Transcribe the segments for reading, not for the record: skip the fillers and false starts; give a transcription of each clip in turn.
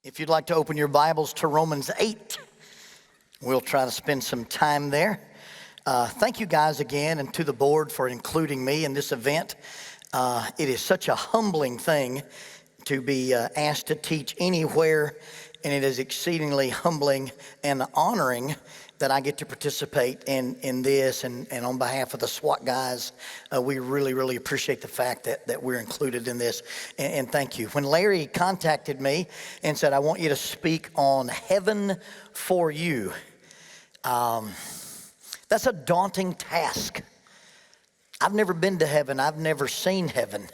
If you'd like to open your Bibles to Romans 8, we'll try to spend some time there. Thank you guys again and to the board for including me in this event. It is such a humbling thing to be asked to teach anywhere, and it is exceedingly humbling and honoring that I get to participate in this. And on behalf of the SWAT guys, we really appreciate the fact that we're included in this. And thank you. When Larry contacted me and said, I want you to speak on heaven for you, that's a daunting task. I've never been to heaven. I've never seen heaven.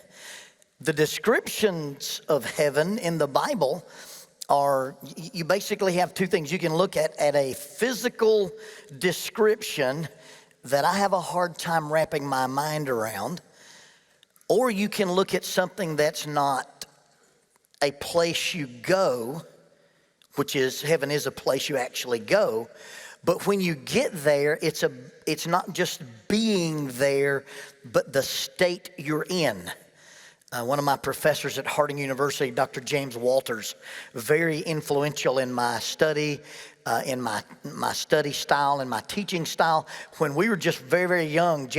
The descriptions of heaven in the Bible are, you basically have two things. You can look at a physical description that I have a hard time wrapping my mind around, or you can look at something that's not a place you go, which is, heaven is a place you actually go, but when you get there, it's not just being there, but the state you're in. One of my professors at Harding University, Dr. James Walters, very influential in my study, in my study style and my teaching style. When we were just very young,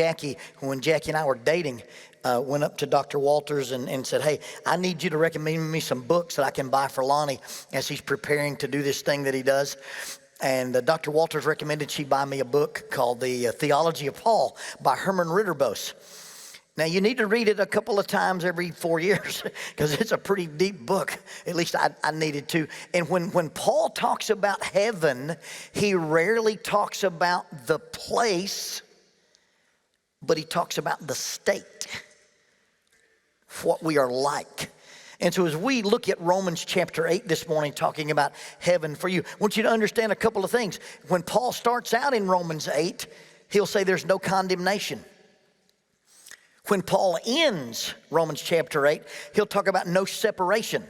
when Jackie and I were dating, went up to Dr. Walters and said, hey, I need you to recommend me some books that I can buy for Lonnie as he's preparing to do this thing that he does. And Dr. Walters recommended she buy me a book called The Theology of Paul by Herman Ritterboos. Now, you need to read it a couple of times every 4 years because it's a pretty deep book. At least I needed to. And when Paul talks about heaven, he rarely talks about the place, but he talks about the state, what we are like. And so as we look at Romans chapter 8 this morning, talking about heaven for you, I want you to understand a couple of things. When Paul starts out in Romans 8, he'll say there's no condemnation. When Paul ends Romans chapter 8, he'll talk about no separation.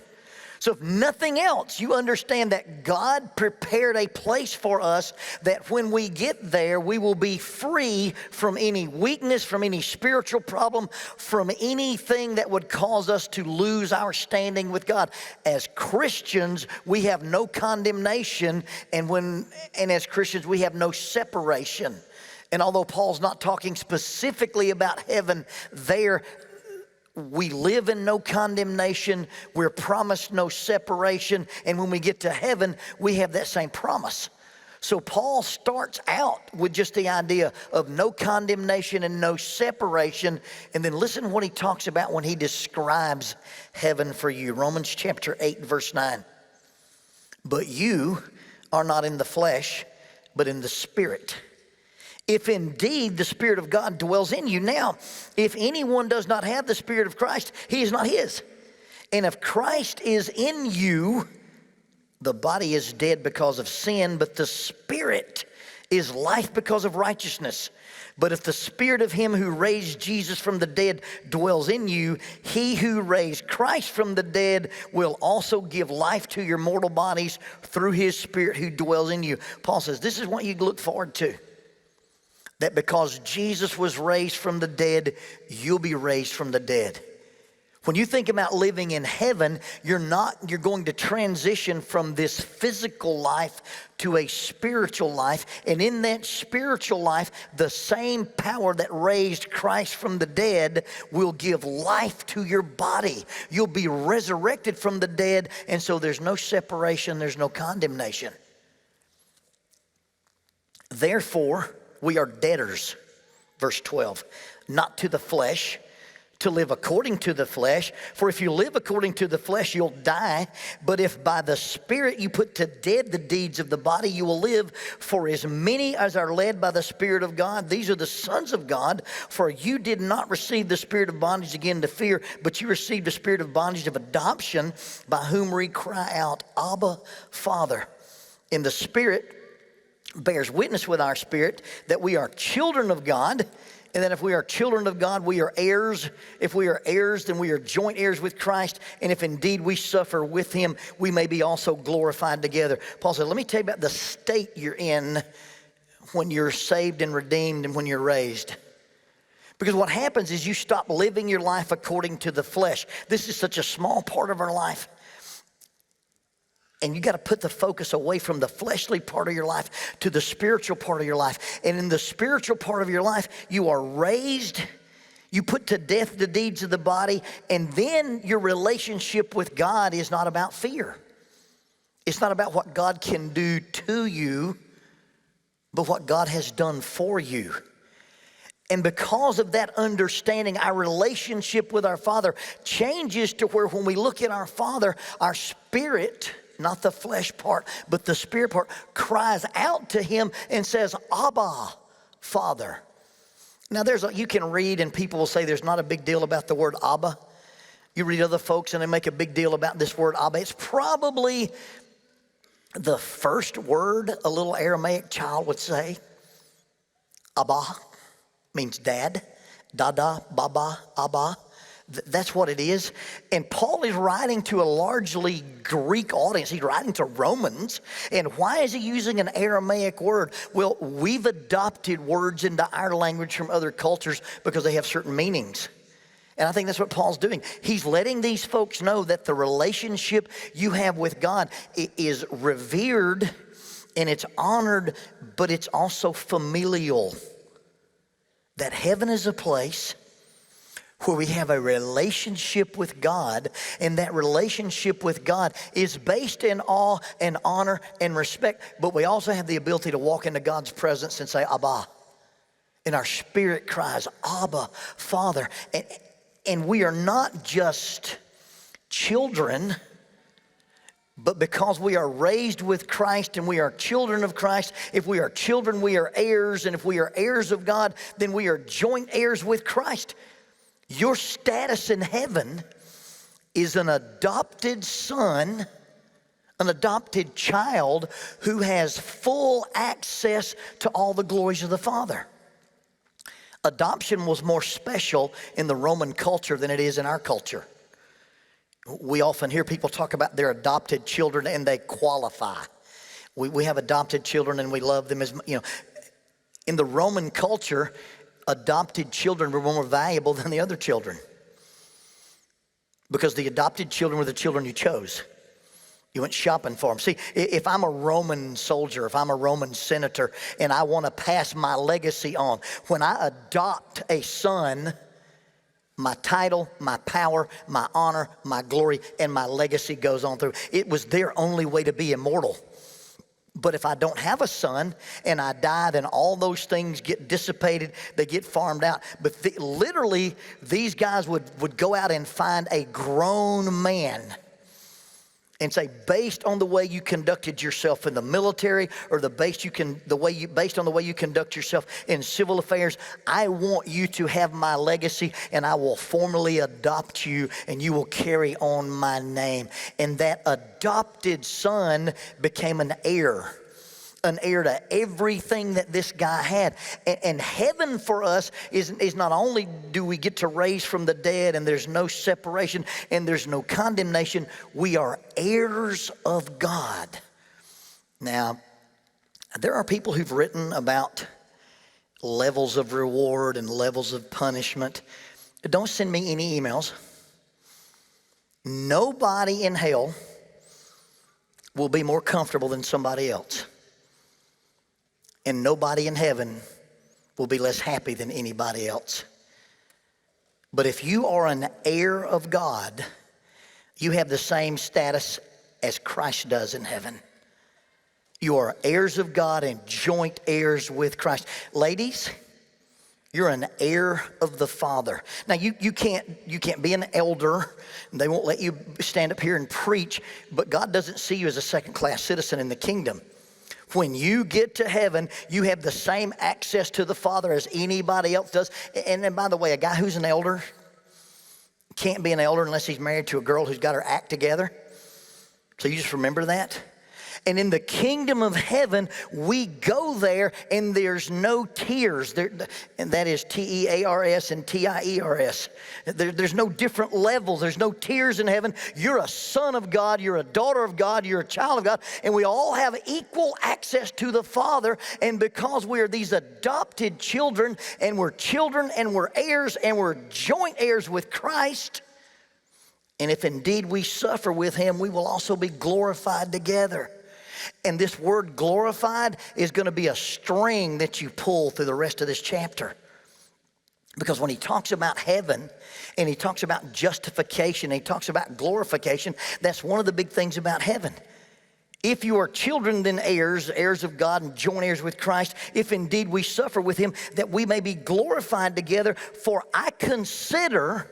So if nothing else, you understand that God prepared a place for us that when we get there, we will be free from any weakness, from any spiritual problem, from anything that would cause us to lose our standing with God. As Christians, we have no condemnation, and as Christians, we have no separation. And although Paul's not talking specifically about heaven there, we live in no condemnation. We're promised no separation. And when we get to heaven, we have that same promise. So Paul starts out with just the idea of no condemnation and no separation. And then listen to what he talks about when he describes heaven for you. Romans chapter 8, verse 9. But you are not in the flesh, but in the Spirit, if indeed the Spirit of God dwells in you. Now, if anyone does not have the Spirit of Christ, he is not his. And if Christ is in you, the body is dead because of sin, but the Spirit is life because of righteousness. But if the Spirit of him who raised Jesus from the dead dwells in you, he who raised Christ from the dead will also give life to your mortal bodies through his Spirit who dwells in you. Paul says this is what you look forward to. That because Jesus was raised from the dead, you'll be raised from the dead. When you think about living in heaven, you're going to transition from this physical life to a spiritual life. And in that spiritual life, the same power that raised Christ from the dead will give life to your body. You'll be resurrected from the dead, and so there's no separation, there's no condemnation. Therefore, we are debtors, verse 12, not to the flesh, to live according to the flesh. For if you live according to the flesh, you'll die. But if by the Spirit you put to death the deeds of the body, you will live. For as many as are led by the Spirit of God, these are the sons of God. For you did not receive the spirit of bondage again to fear, but you received the spirit of bondage of adoption, by whom we cry out, Abba, Father. In the Spirit bears witness with our spirit that we are children of God, and that if we are children of God, we are heirs. If we are heirs, then we are joint heirs with Christ, and if indeed we suffer with him, we may be also glorified together. Paul said, let me tell you about the state you're in when you're saved and redeemed and when you're raised. Because what happens is you stop living your life according to the flesh. This is such a small part of our life. And you got to put the focus away from the fleshly part of your life to the spiritual part of your life. And in the spiritual part of your life, you are raised, you put to death the deeds of the body, and then your relationship with God is not about fear. It's not about what God can do to you, but what God has done for you. And because of that understanding, our relationship with our Father changes to where when we look at our Father, our spirit, not the flesh part, but the spirit part, cries out to him and says, Abba, Father. Now you can read and people will say there's not a big deal about the word Abba. You read other folks and they make a big deal about this word Abba. It's probably the first word a little Aramaic child would say. Abba means dad. Dada, baba, Abba. That's what it is. And Paul is writing to a largely Greek audience. He's writing to Romans. And why is he using an Aramaic word? Well, we've adopted words into our language from other cultures because they have certain meanings. And I think that's what Paul's doing. He's letting these folks know that the relationship you have with God is revered and it's honored, but it's also familial. That heaven is a place where we have a relationship with God, and that relationship with God is based in awe and honor and respect, but we also have the ability to walk into God's presence and say, Abba. And our spirit cries, Abba, Father. And we are not just children, but because we are raised with Christ and we are children of Christ, if we are children, we are heirs, and if we are heirs of God, then we are joint heirs with Christ. Your status in heaven is an adopted son, an adopted child who has full access to all the glories of the Father. Adoption was more special in the Roman culture than it is in our culture. We often hear people talk about their adopted children and they qualify. We have adopted children and we love them as, in the Roman culture, adopted children were more valuable than the other children because the adopted children were the children you chose. You went shopping for them. See, if I'm a Roman soldier, if I'm a Roman senator, and I want to pass my legacy on, when I adopt a son, my title, my power, my honor, my glory, and my legacy goes on through. It was their only way to be immortal. But if I don't have a son and I die, then all those things get dissipated, they get farmed out. But literally, these guys would go out and find a grown man and say, based on the way you conducted yourself in the military, or based on the way you conduct yourself in civil affairs, I want you to have my legacy, and I will formally adopt you, and you will carry on my name. And that adopted son became an heir to everything that this guy had. And heaven for us is not only do we get to raise from the dead and there's no separation and there's no condemnation, we are heirs of God. Now, there are people who've written about levels of reward and levels of punishment. Don't send me any emails. Nobody in hell will be more comfortable than somebody else. And nobody in heaven will be less happy than anybody else. But if you are an heir of God, you have the same status as Christ does in heaven. You are heirs of God and joint heirs with Christ. Ladies, you're an heir of the Father. Now, you can't be an elder. They won't let you stand up here and preach, but God doesn't see you as a second-class citizen in the kingdom. When you get to heaven, you have the same access to the Father as anybody else does. And then, by the way, a guy who's an elder can't be an elder unless he's married to a girl who's got her act together. So you just remember that. And in the kingdom of heaven, we go there and there's no tears. And that is T-E-A-R-S and T-I-E-R-S. There's no different levels. There's no tears in heaven. You're a son of God. You're a daughter of God. You're a child of God. And we all have equal access to the Father. And because we are these adopted children and we're heirs and we're joint heirs with Christ, And if indeed we suffer with him, we will also be glorified together. And this word glorified is going to be a string that you pull through the rest of this chapter. Because when he talks about heaven and he talks about justification, and he talks about glorification, that's one of the big things about heaven. If you are children, then heirs, heirs of God, and joint heirs with Christ, if indeed we suffer with him, that we may be glorified together. For I consider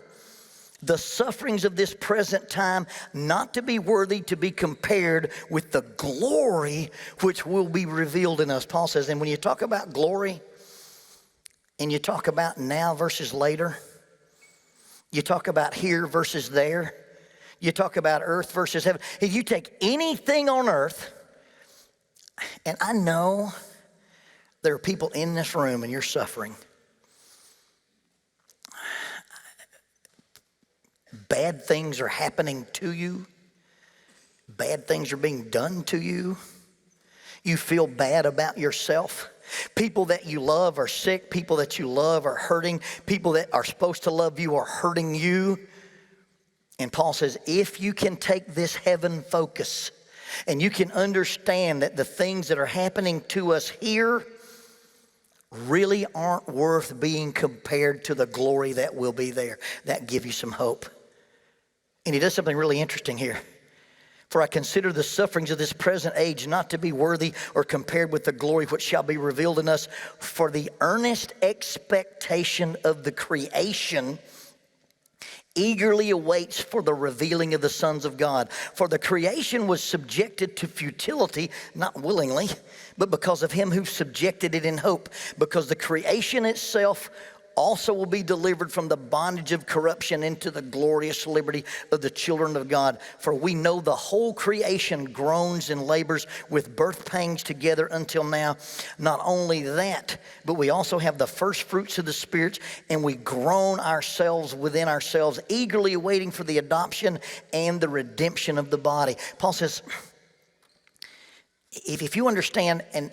the sufferings of this present time not to be worthy to be compared with the glory which will be revealed in us. Paul says, and when you talk about glory, and you talk about now versus later, you talk about here versus there, you talk about earth versus heaven. If you take anything on earth, and I know there are people in this room and you're suffering. Bad things are happening to you. Bad things are being done to you. You feel bad about yourself. People that you love are sick. People that you love are hurting. People that are supposed to love you are hurting you. And Paul says, if you can take this heaven focus and you can understand that the things that are happening to us here really aren't worth being compared to the glory that will be there, that give you some hope. And he does something really interesting here. For I consider the sufferings of this present age not to be worthy or compared with the glory which shall be revealed in us. For the earnest expectation of the creation eagerly awaits for the revealing of the sons of God. For the creation was subjected to futility, not willingly, but because of him who subjected it in hope. Because the creation itself also will be delivered from the bondage of corruption into the glorious liberty of the children of God. For we know the whole creation groans and labors with birth pangs together until now. Not only that, but we also have the first fruits of the Spirit, and we groan ourselves within ourselves, eagerly awaiting for the adoption and the redemption of the body. Paul says, if you understand, and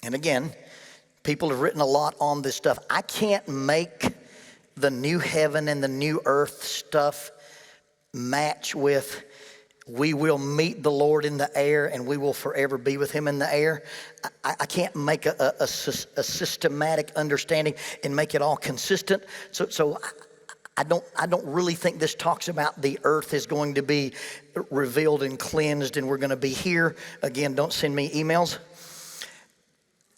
again, people have written a lot on this stuff. I can't make the new heaven and the new earth stuff match with we will meet the Lord in the air and we will forever be with him in the air. I can't make a systematic understanding and make it all consistent. So I don't really think this talks about the earth is going to be revealed and cleansed and we're going to be here. Again, don't send me emails.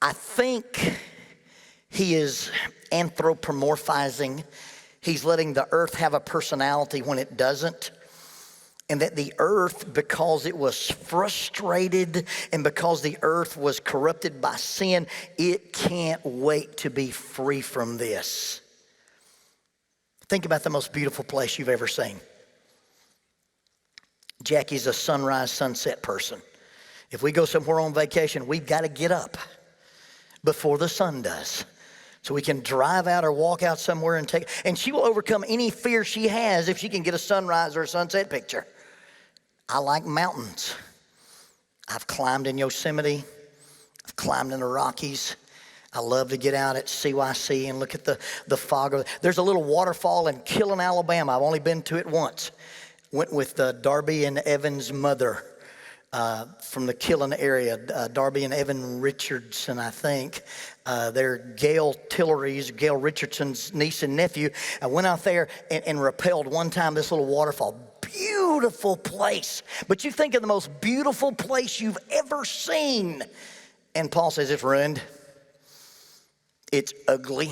I think he is anthropomorphizing. He's letting the earth have a personality when it doesn't. And that the earth, because it was frustrated and because the earth was corrupted by sin, it can't wait to be free from this. Think about the most beautiful place you've ever seen. Jackie's a sunrise, sunset person. If we go somewhere on vacation, we've got to get up before the sun does. So we can drive out or walk out somewhere and she will overcome any fear she has if she can get a sunrise or a sunset picture. I like mountains. I've climbed in Yosemite. I've climbed in the Rockies. I love to get out at CYC and look at the fog. There's a little waterfall in Killen, Alabama. I've only been to it once. Went with Darby and Evan's mother. From the Killen area, Darby and Evan Richardson, I think. They're Gail Richardson's niece and nephew. I went out there and rappelled one time this little waterfall. Beautiful place. But you think of the most beautiful place you've ever seen. And Paul says it's ruined. It's ugly.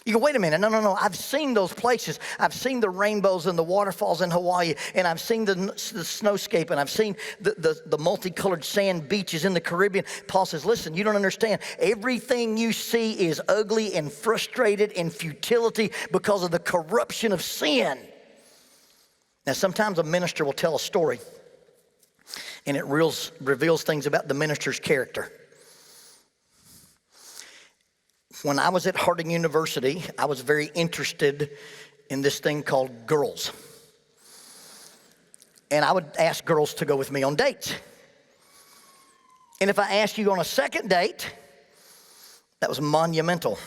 You go, wait a minute, no. I've seen those places. I've seen the rainbows and the waterfalls in Hawaii, and I've seen the snowscape, and I've seen the multicolored sand beaches in the Caribbean. Paul says, listen, you don't understand. Everything you see is ugly and frustrated and futility because of the corruption of sin. Now, sometimes a minister will tell a story, and it reveals things about the minister's character. When I was at Harding University, I was very interested in this thing called girls. And I would ask girls to go with me on dates. And if I asked you on a second date, that was monumental.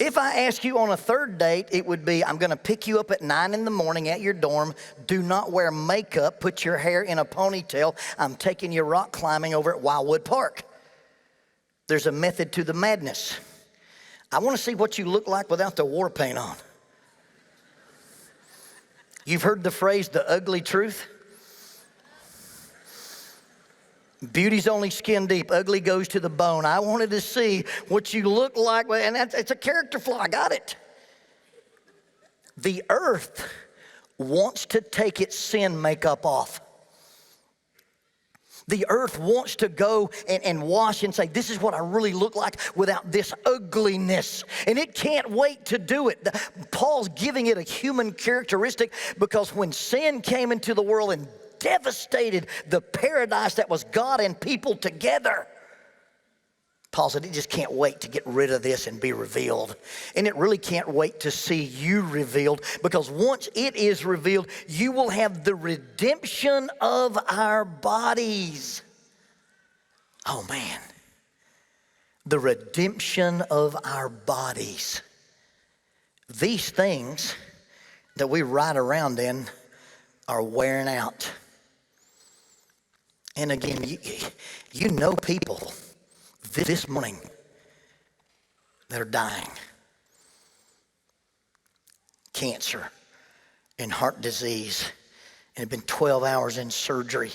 If I ask you on a third date, it would be, I'm gonna pick you up at 9 in the morning at your dorm. Do not wear makeup, put your hair in a ponytail. I'm taking you rock climbing over at Wildwood Park. There's a method to the madness. I wanna see what you look like without the war paint on. You've heard the phrase, the ugly truth? Beauty's only skin deep, ugly goes to the bone. I wanted to see what you look like, and it's a character flaw, I got it. The earth wants to take its sin makeup off. The earth wants to go and wash and say, this is what I really look like without this ugliness. And it can't wait to do it. Paul's giving it a human characteristic because when sin came into the world and devastated the paradise that was God and people together, Paul said, it just can't wait to get rid of this and be revealed. And it really can't wait to see you revealed, because once it is revealed, you will have the redemption of our bodies. Oh man, the redemption of our bodies. These things that we ride around in are wearing out. And again, you know people this morning that are dying. Cancer and heart disease, and have been 12 hours in surgery,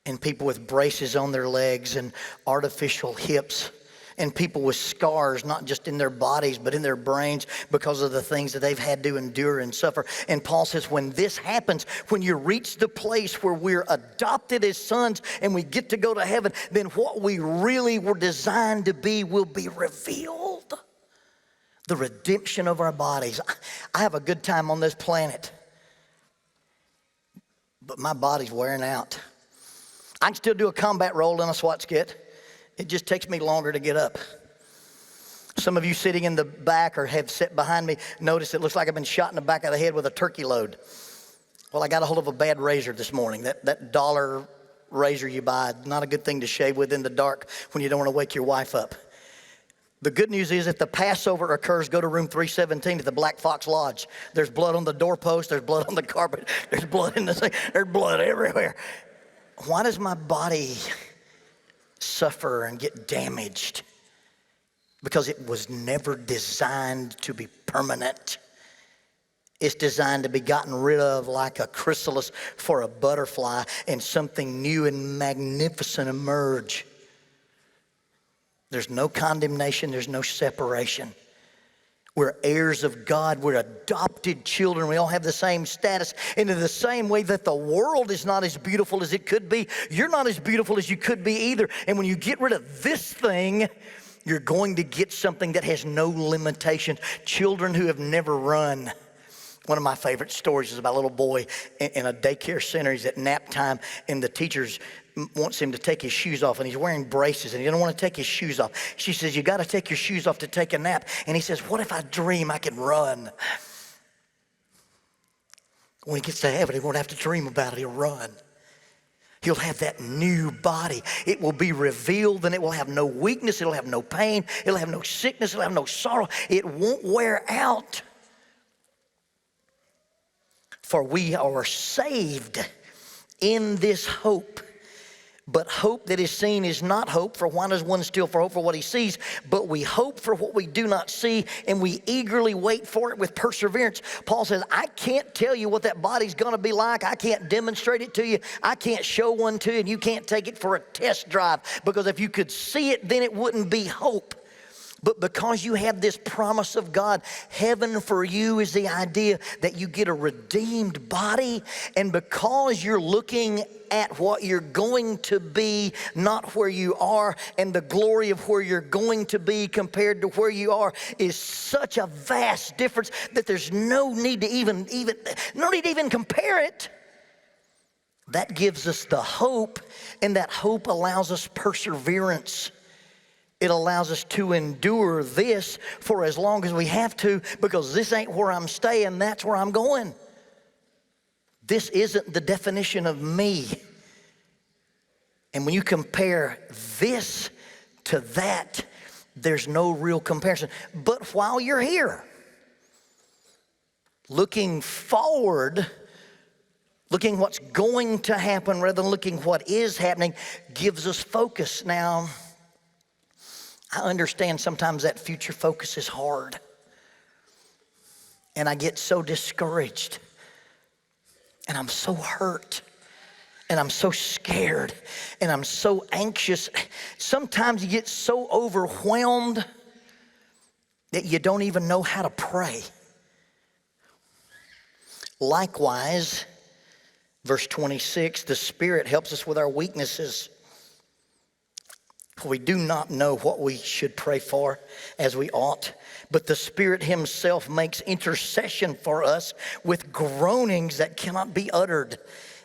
and people with braces on their legs and artificial hips, and people with scars, not just in their bodies, but in their brains because of the things that they've had to endure and suffer. And Paul says, when this happens, when you reach the place where we're adopted as sons and we get to go to heaven, then what we really were designed to be will be revealed. The redemption of our bodies. I have a good time on this planet, but my body's wearing out. I can still do a combat roll in a SWAT skit. It just takes me longer to get up. Some of you sitting in the back or have sat behind me notice it looks like I've been shot in the back of the head with a turkey load. Well, I got a hold of a bad razor this morning. That dollar razor you buy, not a good thing to shave with in the dark when you don't want to wake your wife up. The good news is if the Passover occurs, go to room 317 at the Black Fox Lodge. There's blood on the doorpost, there's blood on the carpet, there's blood in the sink, there's blood everywhere. Why does my body suffer and get damaged? Because it was never designed to be permanent. It's designed to be gotten rid of like a chrysalis for a butterfly, and something new and magnificent emerge. There's no condemnation, there's no separation. We're heirs of God. We're adopted children. We all have the same status. And in the same way that the world is not as beautiful as it could be, you're not as beautiful as you could be either. And when you get rid of this thing, you're going to get something that has no limitations. Children who have never run. One of my favorite stories is about a little boy in a daycare center. He's at nap time, and the teachers wants him to take his shoes off, and he's wearing braces, and he doesn't want to take his shoes off. She says, you got to take your shoes off to take a nap. And he says, what if I dream I can run? When he gets to heaven, he won't have to dream about it. He'll run. He'll have that new body. It will be revealed, and it will have no weakness. It'll have no pain. It'll have no sickness. It'll have no sorrow. It won't wear out. For we are saved in this hope. But hope that is seen is not hope, for why does one still for hope for what he sees? But we hope for what we do not see, and we eagerly wait for it with perseverance. Paul says, I can't tell you what that body's going to be like. I can't demonstrate it to you. I can't show one to you, and you can't take it for a test drive. Because if you could see it, then it wouldn't be hope. But because you have this promise of God, heaven for you is the idea that you get a redeemed body. And because you're looking at what you're going to be, not where you are, and the glory of where you're going to be compared to where you are is such a vast difference that there's no need to even compare it. That gives us the hope, and that hope allows us perseverance. It allows us to endure this for as long as we have to, because this ain't where I'm staying, that's where I'm going. This isn't the definition of me. And when you compare this to that, There's no real comparison. But while you're here, looking forward, looking what's going to happen rather than looking what is happening gives us focus. Now, I understand sometimes that future focus is hard. And I get so discouraged. And I'm so hurt. And I'm so scared. And I'm so anxious. Sometimes you get so overwhelmed that you don't even know how to pray. Likewise, verse 26, the Spirit helps us with our weaknesses. For we do not know what we should pray for as we ought, but the Spirit himself makes intercession for us with groanings that cannot be uttered.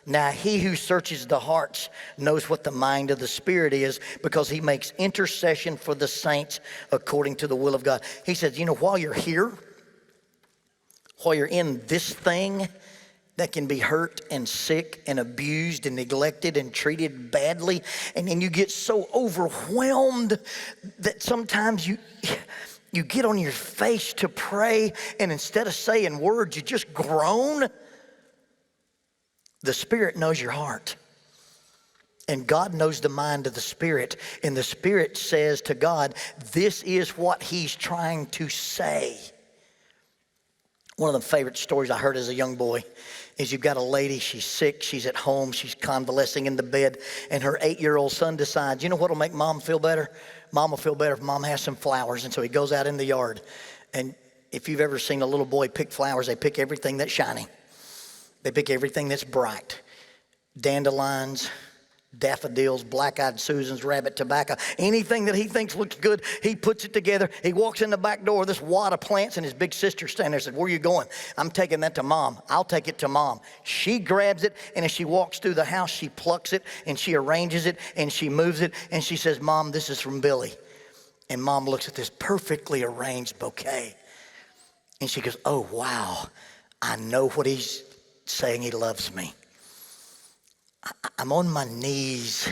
Now he who searches the hearts knows what the mind of the Spirit is, because he makes intercession for the saints according to the will of God. He says, while you're here, while you're in this thing that can be hurt and sick and abused and neglected and treated badly, and then you get so overwhelmed that sometimes you get on your face to pray, and instead of saying words, you just groan. The Spirit knows your heart. And God knows the mind of the Spirit. And the Spirit says to God, this is what he's trying to say. One of the favorite stories I heard as a young boy is you've got a lady, she's sick, she's at home, she's convalescing in the bed, and her 8-year-old son decides, what will make mom feel better? Mom will feel better if mom has some flowers. And so he goes out in the yard. And if you've ever seen a little boy pick flowers, they pick everything that's shiny. They pick everything that's bright. Dandelions, daffodils, black-eyed Susans, rabbit tobacco, anything that he thinks looks good, he puts it together. He walks in the back door, this wad of plants, and his big sister standing there and said, where are you going? I'm taking that to mom. I'll take it to mom. She grabs it, and as she walks through the house, she plucks it, and she arranges it, and she moves it, and she says, Mom, this is from Billy. And mom looks at this perfectly arranged bouquet, and she goes, oh, wow, I know what he's saying. He loves me. I'm on my knees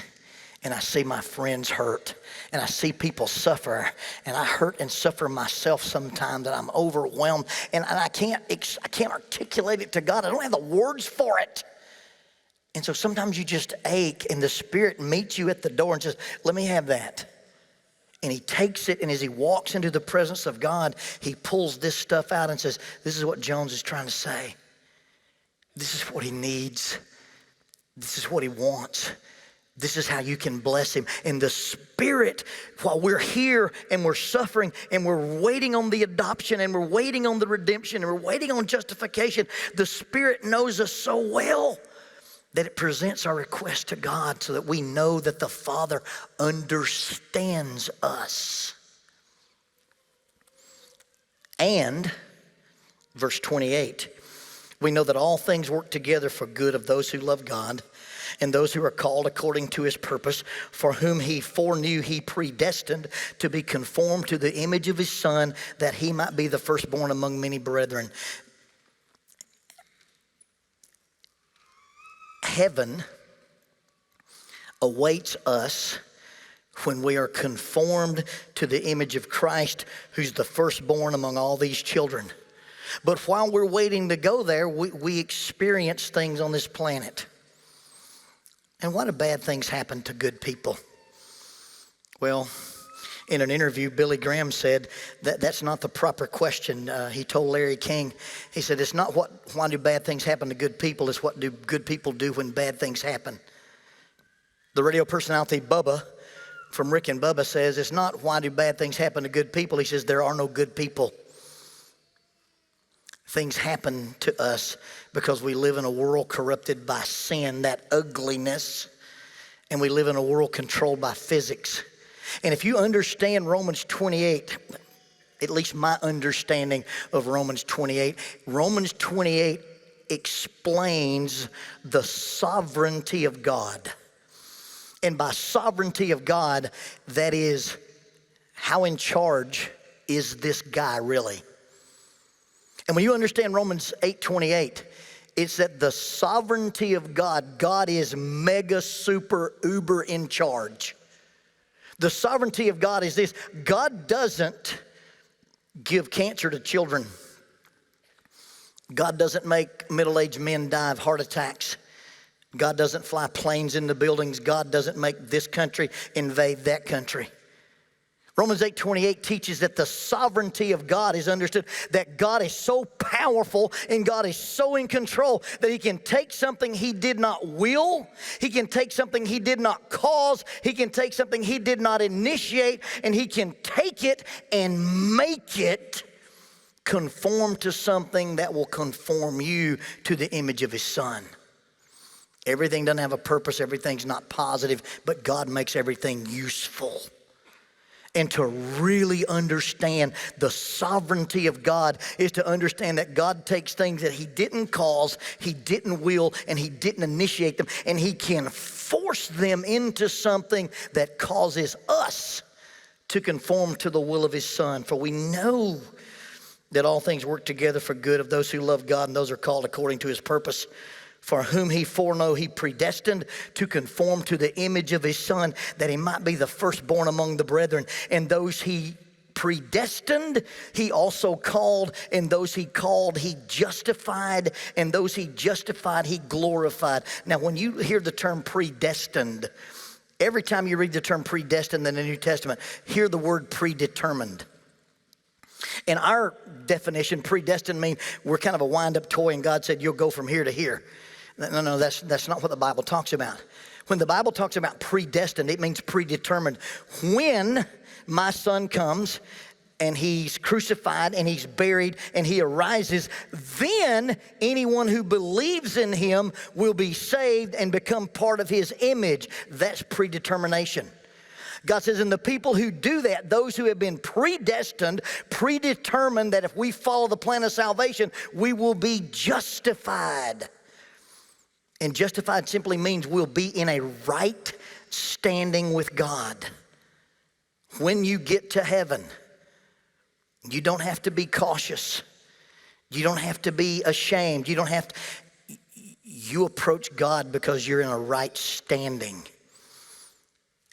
and I see my friends hurt and I see people suffer, and I hurt and suffer myself sometimes, that I'm overwhelmed and I can't articulate it to God. I don't have the words for it. And so sometimes you just ache, and the Spirit meets you at the door and says, let me have that. And he takes it, and as he walks into the presence of God, he pulls this stuff out and says, this is what Jones is trying to say. This is what he needs. This is what he wants. This is how you can bless him. And the Spirit, while we're here and we're suffering and we're waiting on the adoption and we're waiting on the redemption and we're waiting on justification, the Spirit knows us so well that it presents our request to God so that we know that the Father understands us. And, verse 28, we know that all things work together for good of those who love God and those who are called according to his purpose, for whom he foreknew he predestined to be conformed to the image of his Son, that he might be the firstborn among many brethren. Heaven awaits us when we are conformed to the image of Christ, who's the firstborn among all these children. But while we're waiting to go there, we experience things on this planet. And why do bad things happen to good people? Well, in an interview, Billy Graham said that that's not the proper question. He told Larry King, he said, it's not why do bad things happen to good people, it's what do good people do when bad things happen. The radio personality Bubba from Rick and Bubba says, it's not why do bad things happen to good people. He says, there are no good people. Things happen to us because we live in a world corrupted by sin, that ugliness, and we live in a world controlled by physics. And if you understand Romans 28, at least my understanding of Romans 28 explains the sovereignty of God. And by sovereignty of God, that is, how in charge is this guy really? And when you understand Romans 8:28, it's that the sovereignty of God, God is mega, super, uber in charge. The sovereignty of God is this: God doesn't give cancer to children. God doesn't make middle-aged men die of heart attacks. God doesn't fly planes into buildings. God doesn't make this country invade that country. Romans 8:28 teaches that the sovereignty of God is understood, that God is so powerful and God is so in control that he can take something he did not will, he can take something he did not cause, he can take something he did not initiate, and he can take it and make it conform to something that will conform you to the image of his Son. Everything doesn't have a purpose, everything's not positive, but God makes everything useful. And to really understand the sovereignty of God is to understand that God takes things that he didn't cause, he didn't will, and he didn't initiate them, and he can force them into something that causes us to conform to the will of his Son. For we know that all things work together for good of those who love God and those who are called according to his purpose. For whom he foreknow, he predestined to conform to the image of his Son, that he might be the firstborn among the brethren. And those he predestined, he also called. And those he called, he justified. And those he justified, he glorified. Now, when you hear the term predestined, every time you read the term predestined in the New Testament, hear the word predetermined. In our definition, predestined means we're kind of a wind-up toy, and God said, you'll go from here to here. No, that's not what the Bible talks about. When the Bible talks about predestined, it means predetermined. When my Son comes and he's crucified and he's buried and he arises, then anyone who believes in him will be saved and become part of his image. That's predetermination. God says, and the people who do that, those who have been predestined, predetermined that if we follow the plan of salvation, we will be justified. And justified simply means we'll be in a right standing with God. When you get to heaven, you don't have to be cautious. You don't have to be ashamed. You approach God because you're in a right standing.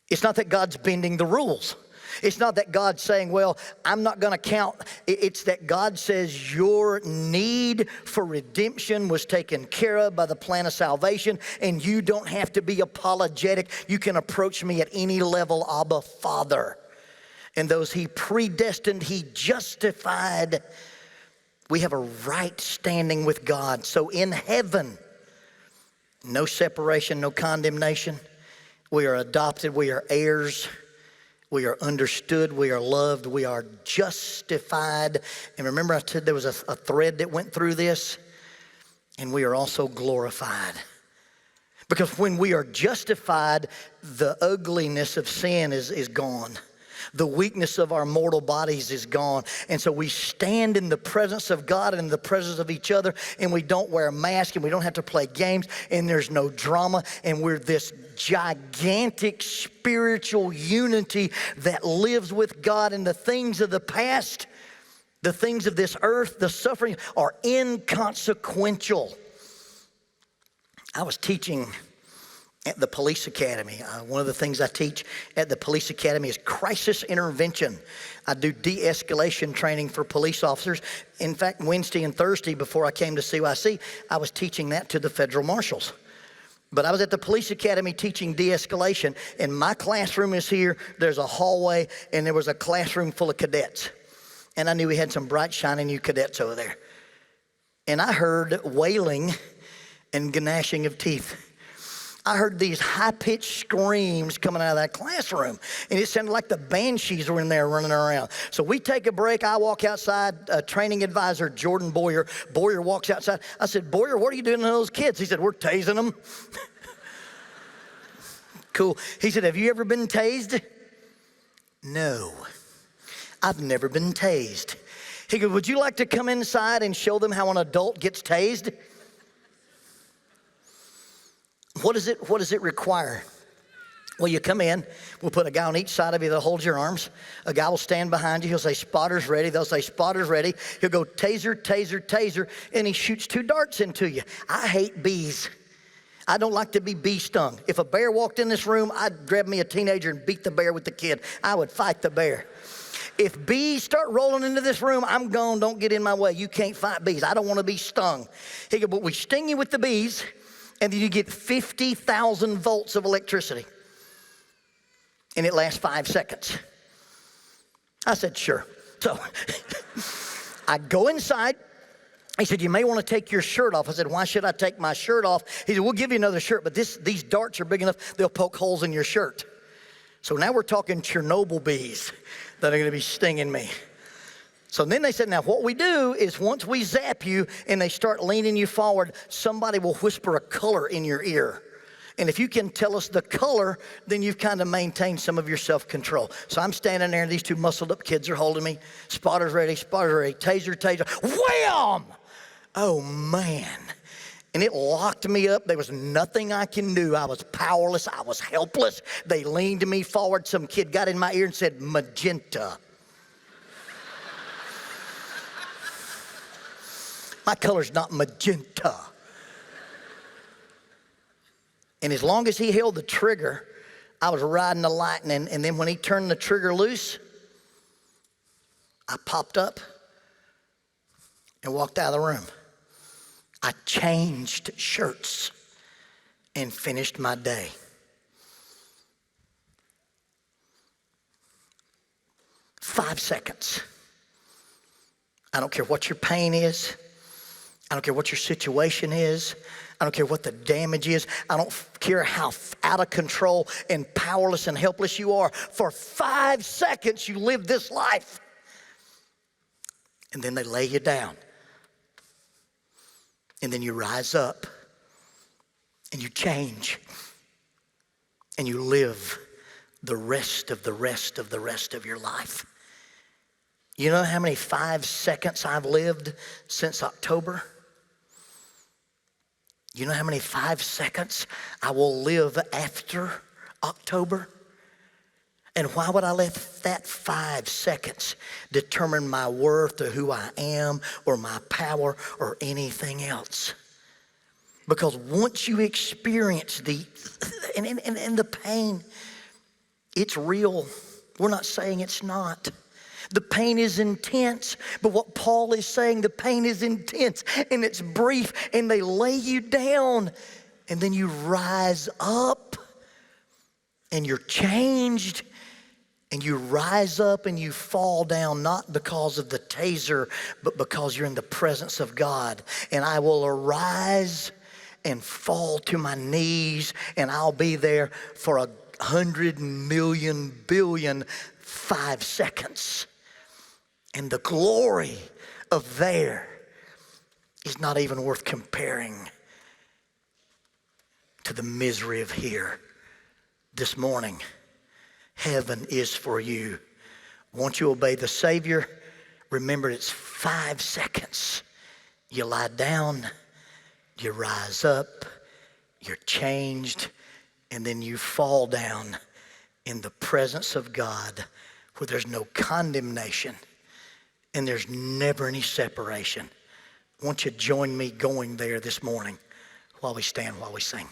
It's not that God's bending the rules. It's not that God's saying, well, I'm not going to count. It's that God says your need for redemption was taken care of by the plan of salvation, and you don't have to be apologetic. You can approach me at any level, Abba, Father. And those he predestined, he justified. We have a right standing with God. So in heaven, no separation, no condemnation. We are adopted, we are heirs, we are understood, we are loved, we are justified. And remember I said there was a thread that went through this? And we are also glorified. Because when we are justified, the ugliness of sin is gone. The weakness of our mortal bodies is gone. And so we stand in the presence of God and in the presence of each other, and we don't wear a mask, and we don't have to play games, and there's no drama, and we're this gigantic spiritual unity that lives with God. And the things of the past, the things of this earth, the suffering are inconsequential. I was teaching at the police academy. One of the things I teach at the police academy is crisis intervention. I do de-escalation training for police officers. In fact, Wednesday and Thursday before I came to CYC, I was teaching that to the federal marshals. But I was at the police academy teaching de-escalation, and my classroom is here. There's a hallway, and there was a classroom full of cadets. And I knew we had some bright, shiny new cadets over there. And I heard wailing and gnashing of teeth. I heard these high-pitched screams coming out of that classroom, and it sounded like the banshees were in there running around. So we take a break. I walk outside. Training advisor Jordan Boyer walks outside. I said, Boyer, what are you doing to those kids? He said, we're tasing them. Cool. He said, have you ever been tased? No, I've never been tased. He goes, would you like to come inside and show them how an adult gets tased? What does it require? Well, you come in, we'll put a guy on each side of you that holds your arms. A guy will stand behind you. He'll say, spotters ready. They'll say, spotters ready. He'll go, taser, taser, taser, and he shoots 2 darts into you. I hate bees. I don't like to be bee stung. If a bear walked in this room, I'd grab me a teenager and beat the bear with the kid. I would fight the bear. If bees start rolling into this room, I'm gone. Don't get in my way. You can't fight bees. I don't want to be stung. He goes, but we sting you with the bees, and then you get 50,000 volts of electricity. And it lasts 5 seconds. I said, sure. So I go inside. He said, you may want to take your shirt off. I said, why should I take my shirt off? He said, we'll give you another shirt, but these darts are big enough, they'll poke holes in your shirt. So now we're talking Chernobyl bees that are going to be stinging me. So then they said, now what we do is once we zap you and they start leaning you forward, somebody will whisper a color in your ear. And if you can tell us the color, then you've kind of maintained some of your self-control. So I'm standing there and these two muscled up kids are holding me. Spotter's ready, taser. Wham! Oh man. And it locked me up. There was nothing I can do. I was powerless. I was helpless. They leaned me forward. Some kid got in my ear and said, magenta. My color's not magenta. And as long as he held the trigger, I was riding the lightning. And then when he turned the trigger loose, I popped up and walked out of the room. I changed shirts and finished my day. Five seconds. I don't care what your pain is. I don't care what your situation is. I don't care what the damage is. I don't care how out of control and powerless and helpless you are. For 5 seconds, you live this life. And then they lay you down. And then you rise up. And you change. And you live the rest of your life. You know how many 5 seconds I've lived since October? You know how many 5 seconds I will live after October? And why would I let that 5 seconds determine my worth or who I am or my power or anything else? Because once you experience the pain, it's real. We're not saying it's not. The pain is intense, but what Paul is saying, the pain is intense and it's brief, and they lay you down and then you rise up and you're changed, and you rise up and you fall down not because of the taser, but because you're in the presence of God. And I will arise and fall to my knees, and I'll be there for 100 million billion 5 seconds. And the glory of there is not even worth comparing to the misery of here. This morning, heaven is for you. Once you obey the Savior, remember it's 5 seconds. You lie down, you rise up, you're changed, and then you fall down in the presence of God where there's no condemnation. And there's never any separation. Won't you join me going there this morning while we stand, while we sing?